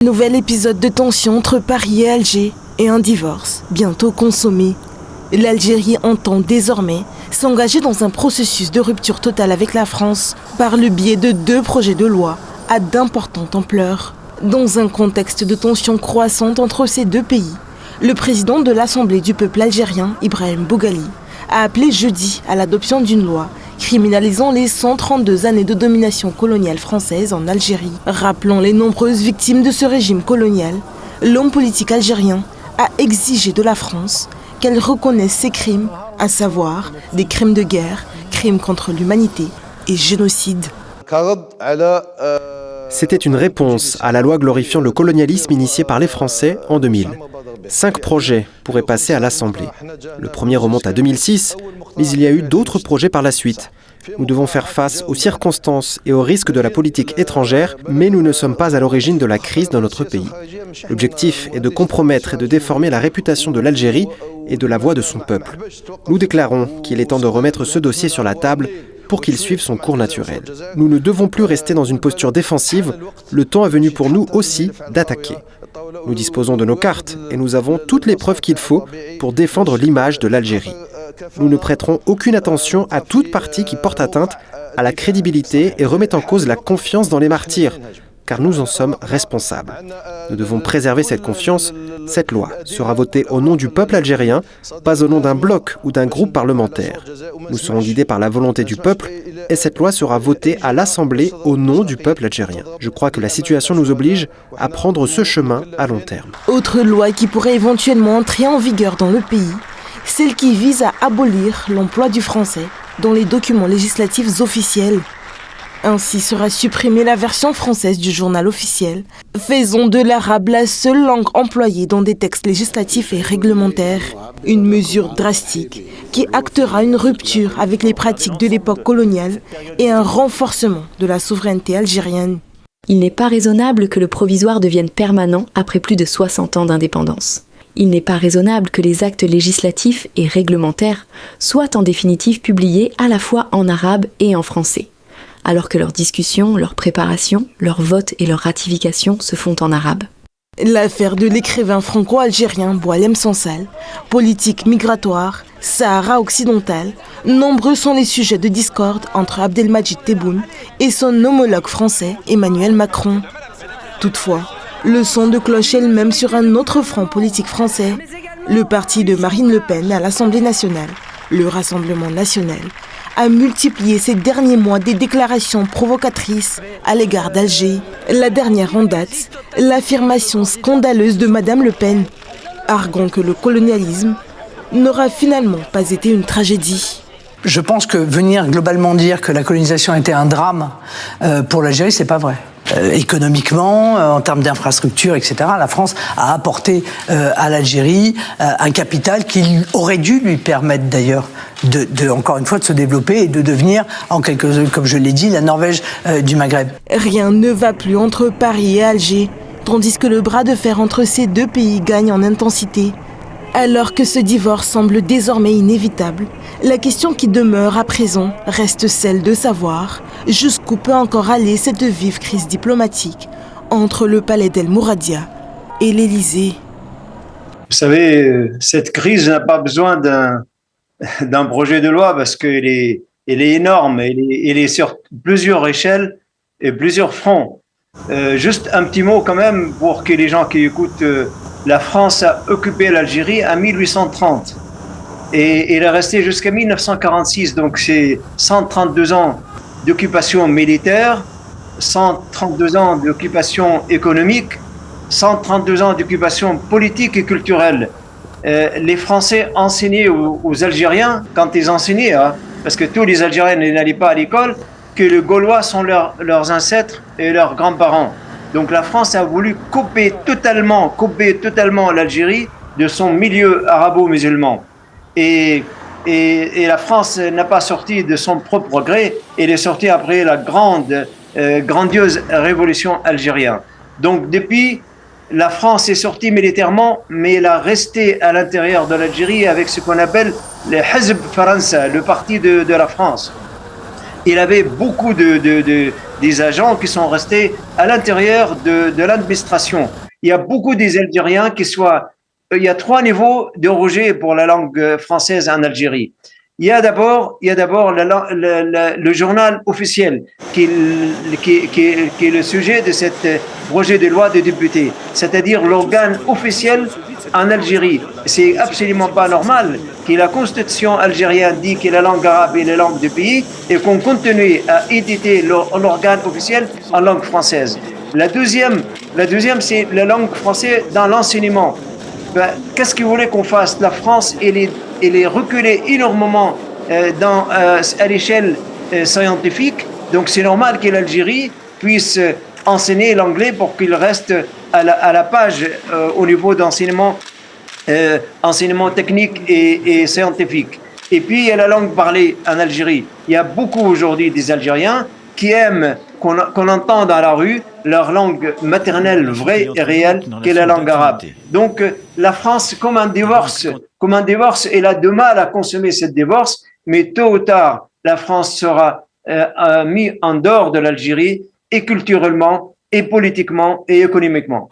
Nouvel épisode de tension entre Paris et Alger et un divorce bientôt consommé. L'Algérie entend désormais s'engager dans un processus de rupture totale avec la France par le biais de 2 projets de loi à d'importante ampleur. Dans un contexte de tension croissante entre ces 2 pays, le président de l'Assemblée du peuple algérien, Ibrahim Boughali, a appelé jeudi à l'adoption d'une loi criminalisant les 132 années de domination coloniale française en Algérie. Rappelant les nombreuses victimes de ce régime colonial, l'homme politique algérien a exigé de la France qu'elle reconnaisse ses crimes, à savoir des crimes de guerre, crimes contre l'humanité et génocide. C'était une réponse à la loi glorifiant le colonialisme initiée par les Français en 2000. 5 projets pourraient passer à l'Assemblée. Le premier remonte à 2006, mais il y a eu d'autres projets par la suite. Nous devons faire face aux circonstances et aux risques de la politique étrangère, mais nous ne sommes pas à l'origine de la crise dans notre pays. L'objectif est de compromettre et de déformer la réputation de l'Algérie et de la voix de son peuple. Nous déclarons qu'il est temps de remettre ce dossier sur la table pour qu'il suive son cours naturel. Nous ne devons plus rester dans une posture défensive, le temps est venu pour nous aussi d'attaquer. Nous disposons de nos cartes et nous avons toutes les preuves qu'il faut pour défendre l'image de l'Algérie. Nous ne prêterons aucune attention à toute partie qui porte atteinte à la crédibilité et remet en cause la confiance dans les martyrs, car nous en sommes responsables. Nous devons préserver cette confiance. Cette loi sera votée au nom du peuple algérien, pas au nom d'un bloc ou d'un groupe parlementaire. Nous serons guidés par la volonté du peuple et cette loi sera votée à l'Assemblée au nom du peuple algérien. Je crois que la situation nous oblige à prendre ce chemin à long terme. Autre loi qui pourrait éventuellement entrer en vigueur dans le pays, celle qui vise à abolir l'emploi du français dans les documents législatifs officiels. Ainsi sera supprimée la version française du journal officiel, faisant de l'arabe la seule langue employée dans des textes législatifs et réglementaires. Une mesure drastique qui actera une rupture avec les pratiques de l'époque coloniale et un renforcement de la souveraineté algérienne. Il n'est pas raisonnable que le provisoire devienne permanent après plus de 60 ans d'indépendance. Il n'est pas raisonnable que les actes législatifs et réglementaires soient en définitive publiés à la fois en arabe et en français, alors que leurs discussions, leur préparation, leur vote et leur ratification se font en arabe. L'affaire de l'écrivain franco-algérien Boualem Sansal, politique migratoire, Sahara occidental, nombreux sont les sujets de discorde entre Abdelmadjid Tebboune et son homologue français Emmanuel Macron. Toutefois, le son de cloche est le même sur un autre front politique français, le parti de Marine Le Pen à l'Assemblée nationale, le Rassemblement national, a multiplié ces derniers mois des déclarations provocatrices à l'égard d'Alger. La dernière en date, l'affirmation scandaleuse de Madame Le Pen, arguant que le colonialisme n'aura finalement pas été une tragédie. Je pense que venir globalement dire que la colonisation était un drame pour l'Algérie, c'est pas vrai. Économiquement, en termes d'infrastructures, etc., la France a apporté à l'Algérie un capital qui aurait dû lui permettre d'ailleurs encore une fois de se développer et de devenir, comme je l'ai dit, la Norvège du Maghreb. Rien ne va plus entre Paris et Alger, tandis que le bras de fer entre ces 2 pays gagne en intensité. Alors que ce divorce semble désormais inévitable, la question qui demeure à présent reste celle de savoir jusqu'où peut encore aller cette vive crise diplomatique entre le palais d'El Mouradia et l'Élysée. Vous savez, cette crise n'a pas besoin d'un projet de loi parce qu'elle est énorme, elle est sur plusieurs échelles et plusieurs fronts. Juste un petit mot quand même pour que les gens qui écoutent. La France a occupé l'Algérie en 1830 et elle est restée jusqu'à 1946, donc c'est 132 ans d'occupation militaire, 132 ans d'occupation économique, 132 ans d'occupation politique et culturelle. Les Français enseignaient aux Algériens, quand ils enseignaient, parce que tous les Algériens n'allaient pas à l'école, que les Gaulois sont leurs ancêtres et leurs grands-parents. Donc la France a voulu couper totalement l'Algérie de son milieu arabo-musulman. Et la France n'a pas sorti de son propre gré, elle est sortie après la grandiose révolution algérienne. Donc depuis, la France est sortie militairement, mais elle a resté à l'intérieur de l'Algérie avec ce qu'on appelle le Hizb Faransa, le parti de la France. Il avait beaucoup des agents qui sont restés à l'intérieur de l'administration. Il y a beaucoup des Algériens qui soient... Il y a 3 niveaux de rejet pour la langue française en Algérie. Il y a d'abord le journal officiel qui est le sujet de cet projet de loi des députés, c'est-à-dire l'organe officiel en Algérie. C'est absolument pas normal que la constitution algérienne dit que la langue arabe est la langue du pays et qu'on continue à éditer l'organe officiel en langue française. La deuxième, c'est la langue française dans l'enseignement. Qu'est-ce que vous voulez qu'on fasse? La France, elle est reculée énormément à l'échelle scientifique. Donc, c'est normal que l'Algérie puisse enseigner l'anglais pour qu'il reste à la page au niveau d'enseignement technique et scientifique. Et puis, il y a la langue parlée en Algérie. Il y a beaucoup aujourd'hui des Algériens qui aiment qu'on entend dans la rue leur langue maternelle vraie et réelle, qui est la langue arabe. Donc, la France, comme un divorce, elle a de mal à consommer cette divorce, mais tôt ou tard, la France sera mise en dehors de l'Algérie, et culturellement, et politiquement, et économiquement.